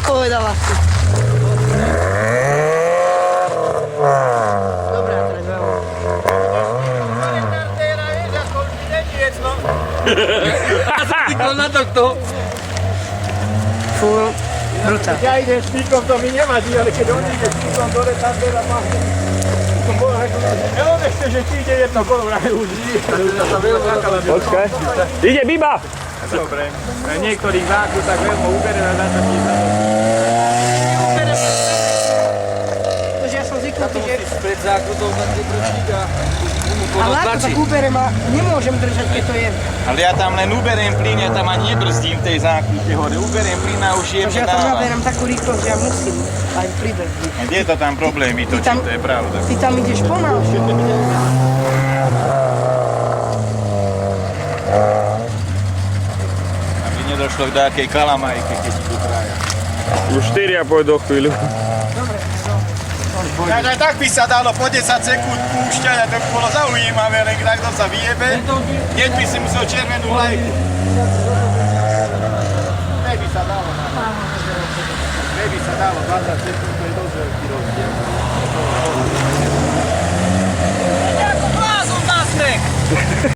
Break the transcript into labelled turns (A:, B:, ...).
A: povedala si. Dobrá, teraz veľa.
B: Tykol na to kto?
A: Fú, brutál.
C: Ja idem s týkom, to mi nevadí, ale keď on ide s týkom dole, tam veľa má. Ja on ešte, že ti ide jedno kolo, vraj už nie.
B: Počkaj. Ide Biba!
C: Dobre, niektorých váku tak veľmi ubere na zase písať.
A: Pretože ja som zvyknutý, že...
B: Pred zákrutou na tie brčníka.
A: Ale ako tak uberem a nemôžem držať, keď to je.
D: Ale ja tam len uberiem plyn, ja tam ani nebrzdím tej zákrute hore. Uberiem plyn a už
A: Takže
D: jemne
A: ja tam
D: dávam.
A: naberám takú rýchlosť, že ja musím aj pribrzdiť.
D: Kde je to tam problémy točiť, to je pravda.
A: Ty tam ideš pomalšie.
D: Aby nedošlo k takej kalamajke, keď idú traja.
B: Už 4 pôjdu do chvíľu.
D: Aj tak by sa dalo po 10 sekúnd púšťať a to by bolo zaujímavé, len kto sa vyjebe, keď by si musel červenú lajku. By sa dalo 20 sekúnd.